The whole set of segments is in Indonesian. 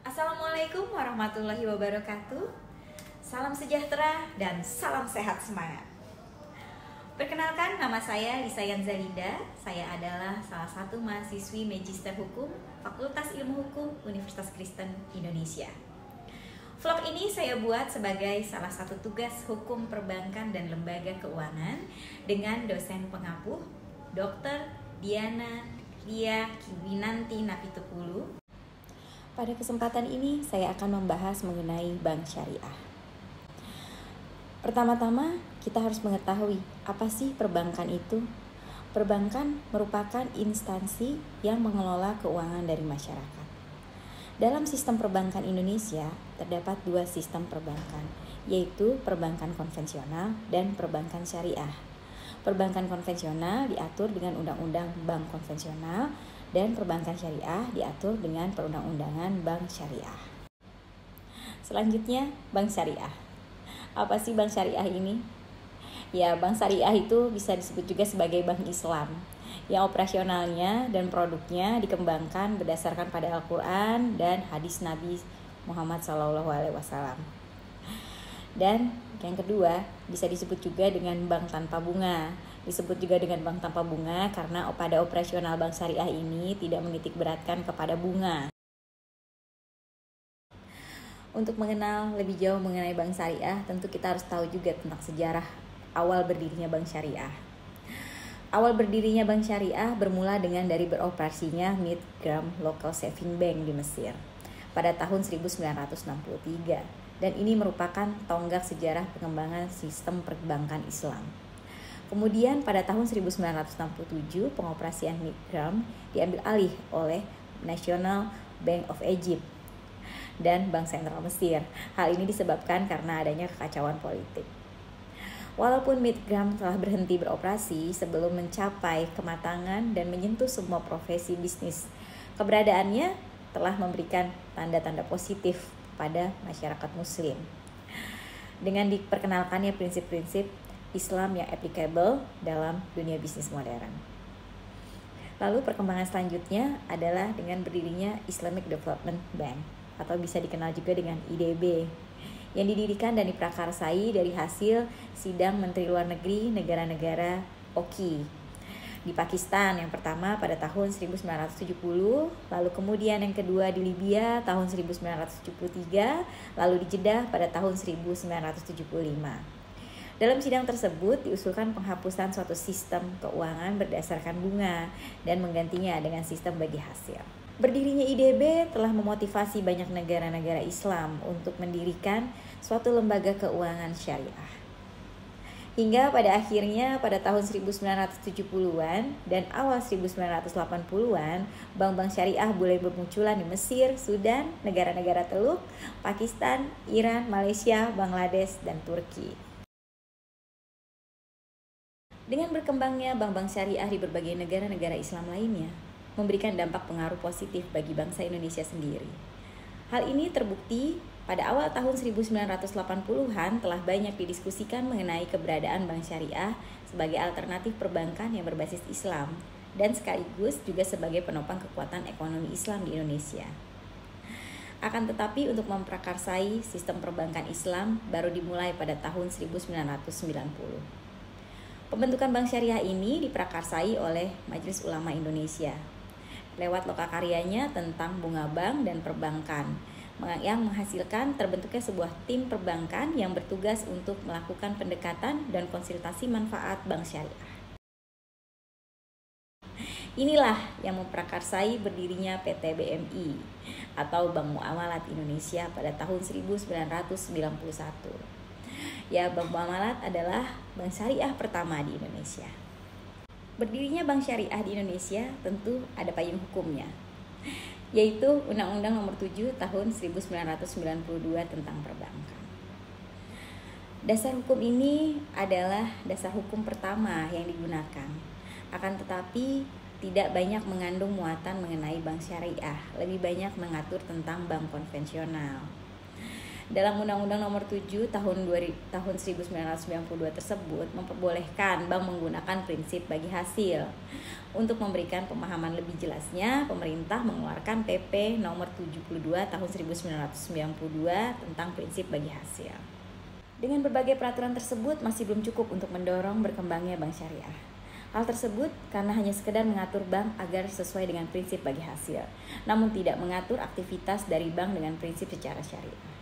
Assalamualaikum warahmatullahi wabarakatuh. Salam sejahtera dan salam sehat semangat. Perkenalkan, nama saya Lisa Yanzalinda. Saya adalah salah satu mahasiswi Magister Hukum Fakultas Ilmu Hukum Universitas Kristen Indonesia. Vlog ini saya buat sebagai salah satu tugas hukum perbankan dan lembaga keuangan dengan dosen pengapuh Dr. Diana Lia Kiwinanti Napitupulu. Pada kesempatan ini saya akan membahas mengenai bank syariah. Pertama-tama kita harus mengetahui apa sih perbankan itu. Perbankan merupakan instansi yang mengelola keuangan dari masyarakat. Dalam sistem perbankan Indonesia terdapat dua sistem perbankan, yaitu perbankan konvensional dan perbankan syariah. Perbankan konvensional diatur dengan Undang-Undang Bank Konvensional dan perbankan syariah diatur dengan Perundang-Undangan Bank Syariah. Selanjutnya, bank syariah. Apa sih bank syariah ini? Ya, bank syariah itu bisa disebut juga sebagai bank Islam yang operasionalnya dan produknya dikembangkan berdasarkan pada Al-Quran dan hadis Nabi Muhammad SAW. Dan yang kedua, bisa disebut juga dengan bank tanpa bunga. Disebut juga dengan bank tanpa bunga karena pada operasional bank syariah ini tidak menitik beratkan kepada bunga. Untuk mengenal lebih jauh mengenai bank syariah, tentu kita harus tahu juga tentang sejarah awal berdirinya bank syariah. Awal berdirinya bank syariah bermula dengan dari beroperasinya Midgram Local Saving Bank di Mesir pada tahun 1963. Dan ini merupakan tonggak sejarah pengembangan sistem perbankan Islam. Kemudian pada tahun 1967 pengoperasian Midgram diambil alih oleh National Bank of Egypt dan Bank Sentral Mesir. Hal ini disebabkan karena adanya kekacauan politik. Walaupun Midgram telah berhenti beroperasi sebelum mencapai kematangan dan menyentuh semua profesi bisnis, keberadaannya telah memberikan tanda-tanda positif pada masyarakat muslim dengan diperkenalkannya prinsip-prinsip Islam yang applicable dalam dunia bisnis modern. Lalu perkembangan selanjutnya adalah dengan berdirinya Islamic Development Bank atau bisa dikenal juga dengan IDB yang didirikan dan diprakarsai dari hasil sidang Menteri Luar Negeri negara-negara OKI di Pakistan yang pertama pada tahun 1970, lalu kemudian yang kedua di Libya tahun 1973, lalu di Jeddah pada tahun 1975. Dalam sidang tersebut diusulkan penghapusan suatu sistem keuangan berdasarkan bunga dan menggantinya dengan sistem bagi hasil. Berdirinya IDB telah memotivasi banyak negara-negara Islam untuk mendirikan suatu lembaga keuangan syariah. Hingga pada akhirnya pada tahun 1970-an dan awal 1980-an, bank-bank syariah mulai bermunculan di Mesir, Sudan, negara-negara Teluk, Pakistan, Iran, Malaysia, Bangladesh, dan Turki. Dengan berkembangnya bank-bank syariah di berbagai negara-negara Islam lainnya, memberikan dampak pengaruh positif bagi bangsa Indonesia sendiri. Hal ini terbukti pada awal tahun 1980-an telah banyak didiskusikan mengenai keberadaan bank syariah sebagai alternatif perbankan yang berbasis Islam dan sekaligus juga sebagai penopang kekuatan ekonomi Islam di Indonesia. Akan tetapi untuk memprakarsai sistem perbankan Islam baru dimulai pada tahun 1990. Pembentukan bank syariah ini diprakarsai oleh Majelis Ulama Indonesia lewat lokakaryanya tentang bunga bank dan perbankan, yang menghasilkan terbentuknya sebuah tim perbankan yang bertugas untuk melakukan pendekatan dan konsultasi manfaat bank syariah. Inilah yang memprakarsai berdirinya PT BMI atau Bank Muamalat Indonesia pada tahun 1991. Ya, Bank Muamalat adalah bank syariah pertama di Indonesia. Berdirinya bank syariah di Indonesia tentu ada payung hukumnya, yaitu Undang-Undang Nomor 7 Tahun 1992 tentang perbankan. Dasar hukum ini adalah dasar hukum pertama yang digunakan. Akan tetapi tidak banyak mengandung muatan mengenai bank syariah, lebih banyak mengatur tentang bank konvensional. Dalam Undang-Undang Nomor 7 tahun 1992 tersebut memperbolehkan bank menggunakan prinsip bagi hasil. Untuk memberikan pemahaman lebih jelasnya, pemerintah mengeluarkan PP Nomor 72 tahun 1992 tentang prinsip bagi hasil. Dengan berbagai peraturan tersebut masih belum cukup untuk mendorong berkembangnya bank syariah. Hal tersebut karena hanya sekedar mengatur bank agar sesuai dengan prinsip bagi hasil, namun tidak mengatur aktivitas dari bank dengan prinsip secara syariah.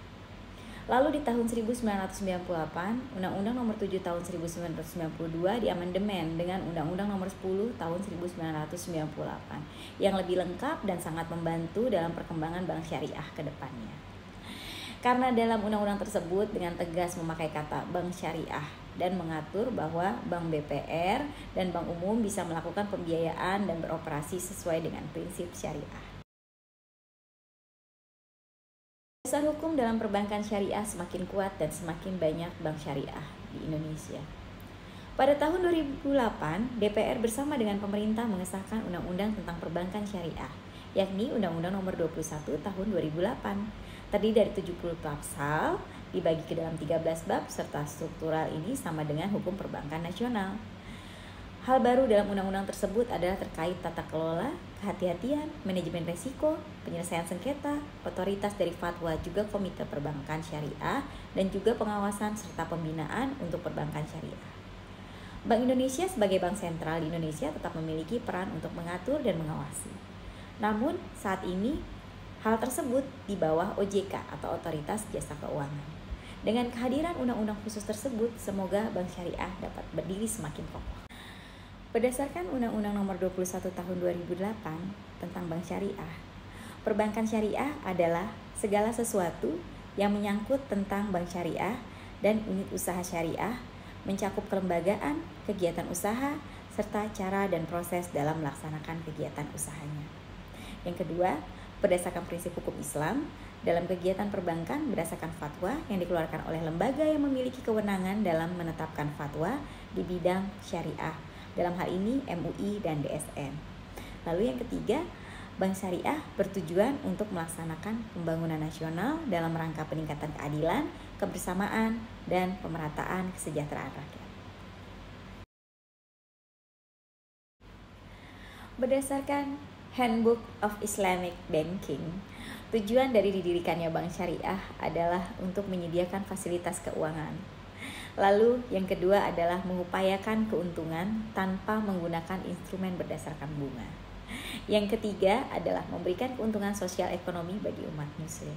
Lalu di tahun 1998, Undang-Undang Nomor 7 tahun 1992 diamandemen dengan Undang-Undang Nomor 10 tahun 1998 yang lebih lengkap dan sangat membantu dalam perkembangan bank syariah ke depannya. Karena dalam undang-undang tersebut dengan tegas memakai kata bank syariah dan mengatur bahwa bank BPR dan bank umum bisa melakukan pembiayaan dan beroperasi sesuai dengan prinsip syariah. Dasar hukum dalam perbankan syariah semakin kuat dan semakin banyak bank syariah di Indonesia. Pada tahun 2008, DPR bersama dengan pemerintah mengesahkan Undang-Undang tentang Perbankan Syariah, yakni Undang-Undang Nomor 21 tahun 2008. Terdiri dari 70 pasal, dibagi ke dalam 13 bab, serta struktural ini sama dengan hukum perbankan nasional. Hal baru dalam undang-undang tersebut adalah terkait tata kelola, kehati-hatian, manajemen resiko, penyelesaian sengketa, otoritas dari fatwa juga komite perbankan syariah, dan juga pengawasan serta pembinaan untuk perbankan syariah. Bank Indonesia sebagai bank sentral di Indonesia tetap memiliki peran untuk mengatur dan mengawasi. Namun saat ini hal tersebut di bawah OJK atau Otoritas Jasa Keuangan. Dengan kehadiran undang-undang khusus tersebut, semoga bank syariah dapat berdiri semakin kokoh. Berdasarkan Undang-Undang Nomor 21 Tahun 2008 tentang bank syariah, perbankan syariah adalah segala sesuatu yang menyangkut tentang bank syariah dan unit usaha syariah, mencakup kelembagaan, kegiatan usaha, serta cara dan proses dalam melaksanakan kegiatan usahanya. Yang kedua, berdasarkan prinsip hukum Islam, dalam kegiatan perbankan berdasarkan fatwa yang dikeluarkan oleh lembaga yang memiliki kewenangan dalam menetapkan fatwa di bidang syariah, dalam hal ini MUI dan DSN. Lalu yang ketiga, bank syariah bertujuan untuk melaksanakan pembangunan nasional dalam rangka peningkatan keadilan, kebersamaan, dan pemerataan kesejahteraan rakyat. Berdasarkan Handbook of Islamic Banking, tujuan dari didirikannya bank syariah adalah untuk menyediakan fasilitas keuangan. Lalu yang kedua adalah mengupayakan keuntungan tanpa menggunakan instrumen berdasarkan bunga. Yang ketiga adalah memberikan keuntungan sosial ekonomi bagi umat muslim.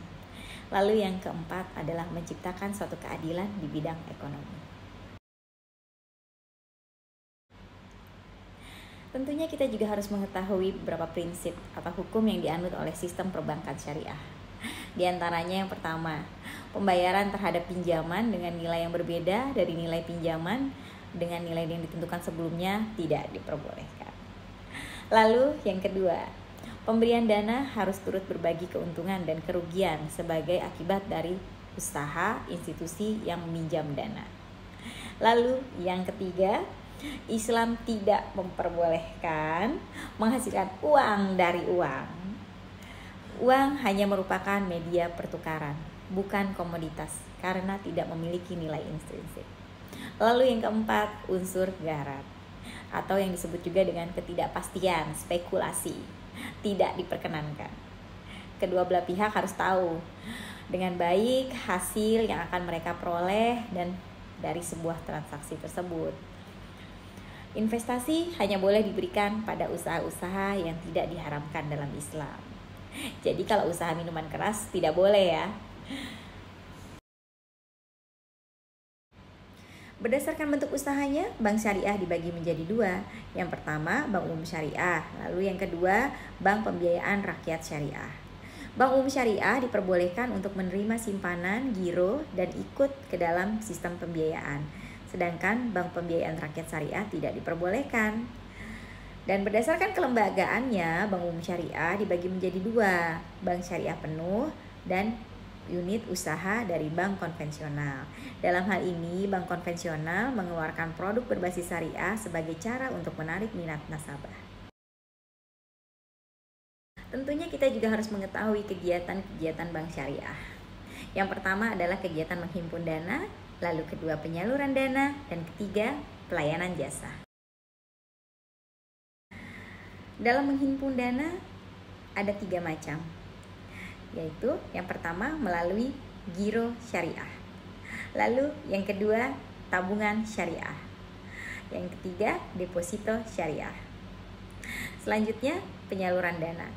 Lalu yang keempat adalah menciptakan suatu keadilan di bidang ekonomi. Tentunya kita juga harus mengetahui beberapa prinsip atau hukum yang dianut oleh sistem perbankan syariah. Di antaranya yang pertama, pembayaran terhadap pinjaman dengan nilai yang berbeda dari nilai pinjaman dengan nilai yang ditentukan sebelumnya tidak diperbolehkan. Lalu yang kedua, pemberian dana harus turut berbagi keuntungan dan kerugian sebagai akibat dari usaha institusi yang meminjam dana. Lalu yang ketiga, Islam tidak memperbolehkan menghasilkan uang dari uang. Uang hanya merupakan media pertukaran, bukan komoditas, karena tidak memiliki nilai intrinsik. Lalu yang keempat, unsur gharar, atau yang disebut juga dengan ketidakpastian, spekulasi, tidak diperkenankan. Kedua belah pihak harus tahu dengan baik hasil yang akan mereka peroleh dan dari sebuah transaksi tersebut. Investasi hanya boleh diberikan pada usaha-usaha yang tidak diharamkan dalam Islam. Jadi kalau usaha minuman keras tidak boleh ya. Berdasarkan bentuk usahanya, bank syariah dibagi menjadi dua. Yang pertama, bank umum syariah. Lalu yang kedua, bank pembiayaan rakyat syariah. Bank umum syariah diperbolehkan untuk menerima simpanan, giro, dan ikut ke dalam sistem pembiayaan. Sedangkan bank pembiayaan rakyat syariah tidak diperbolehkan. Dan berdasarkan kelembagaannya, bank umum syariah dibagi menjadi dua, bank syariah penuh dan unit usaha dari bank konvensional. Dalam hal ini, bank konvensional mengeluarkan produk berbasis syariah sebagai cara untuk menarik minat nasabah. Tentunya kita juga harus mengetahui kegiatan-kegiatan bank syariah. Yang pertama adalah kegiatan menghimpun dana, lalu kedua penyaluran dana, dan ketiga pelayanan jasa. Dalam menghimpun dana ada 3 macam, yaitu yang pertama melalui giro syariah, lalu yang kedua tabungan syariah, yang ketiga deposito syariah. Selanjutnya penyaluran dana.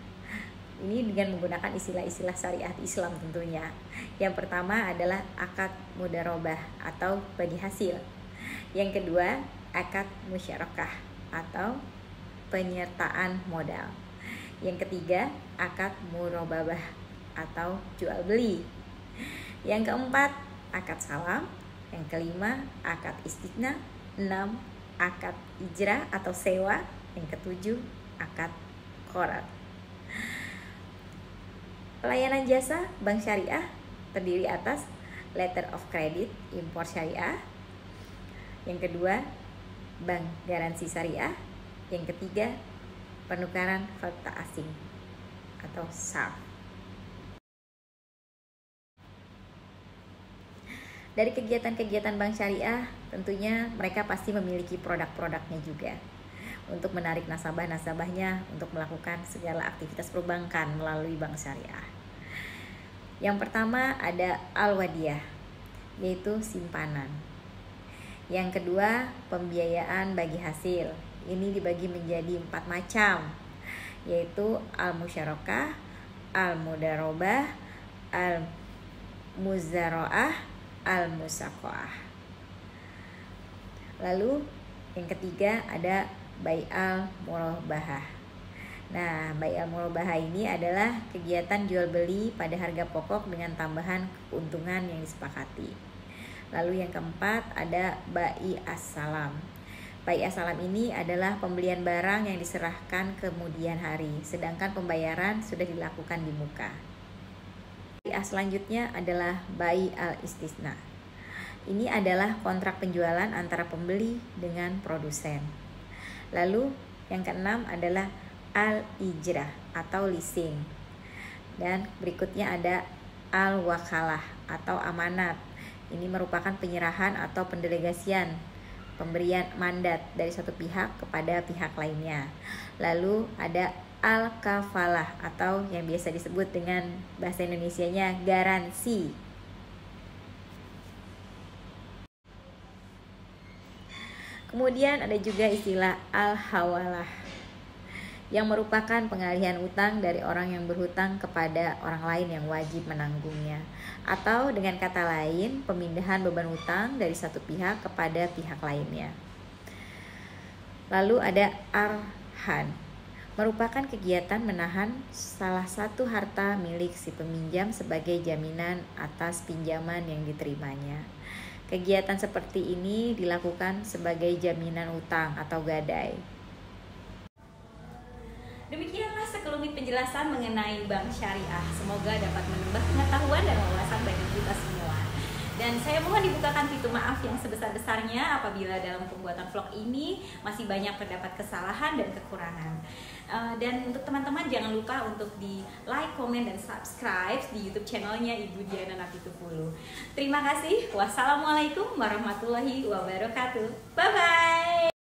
Ini dengan menggunakan istilah-istilah syariat Islam tentunya. Yang pertama adalah akad mudharabah atau bagi hasil. Yang kedua akad musyarakah atau penyertaan modal. Yang ketiga akad murababah atau jual beli. Yang keempat akad salam. Yang kelima akad istisna. 6 akad ijrah atau sewa. Yang ketujuh akad qorar. Pelayanan jasa bank syariah terdiri atas letter of credit impor syariah. Yang kedua bank garansi syariah. Yang ketiga penukaran valuta asing atau SAF. Dari kegiatan-kegiatan bank syariah tentunya mereka pasti memiliki produk-produknya juga untuk menarik nasabah-nasabahnya untuk melakukan segala aktivitas perbankan melalui bank syariah. Yang pertama ada al-wadiyah, yaitu simpanan. Yang kedua pembiayaan bagi hasil. Ini dibagi menjadi 4 macam, yaitu al-musyarakah, al-mudharabah, al-muzaraah, al-musaqah. Lalu yang ketiga ada bai'al murabahah. Nah, bai'al murabahah ini adalah kegiatan jual beli pada harga pokok dengan tambahan keuntungan yang disepakati. Lalu yang keempat ada bai'as salam. Bai'as salam ini adalah pembelian barang yang diserahkan kemudian hari, sedangkan pembayaran sudah dilakukan di muka. Bai'as selanjutnya adalah bai'al istisna. Ini adalah kontrak penjualan antara pembeli dengan produsen. Lalu yang keenam adalah al-ijrah atau leasing. Dan berikutnya ada al-wakalah atau amanat. Ini merupakan penyerahan atau pendelegasian, pemberian mandat dari satu pihak kepada pihak lainnya. Lalu ada al-kafalah atau yang biasa disebut dengan bahasa Indonesianya garansi. Kemudian ada juga istilah al-hawalah yang merupakan pengalihan utang dari orang yang berhutang kepada orang lain yang wajib menanggungnya, atau dengan kata lain pemindahan beban utang dari satu pihak kepada pihak lainnya. Lalu ada arhan, merupakan kegiatan menahan salah satu harta milik si peminjam sebagai jaminan atas pinjaman yang diterimanya. Kegiatan seperti ini dilakukan sebagai jaminan utang atau gadai. Demikianlah sekelumit penjelasan mengenai bank syariah. Semoga dapat menambah pengetahuan dan wawasan bagi kita semua. Dan saya mohon dibukakan pintu maaf yang sebesar-besarnya apabila dalam pembuatan vlog ini masih banyak terdapat kesalahan dan kekurangan. Dan untuk teman-teman jangan lupa untuk di like, komen, dan subscribe di YouTube channelnya Ibu Diana Napitupulu. Terima kasih. Wassalamualaikum warahmatullahi wabarakatuh. Bye-bye.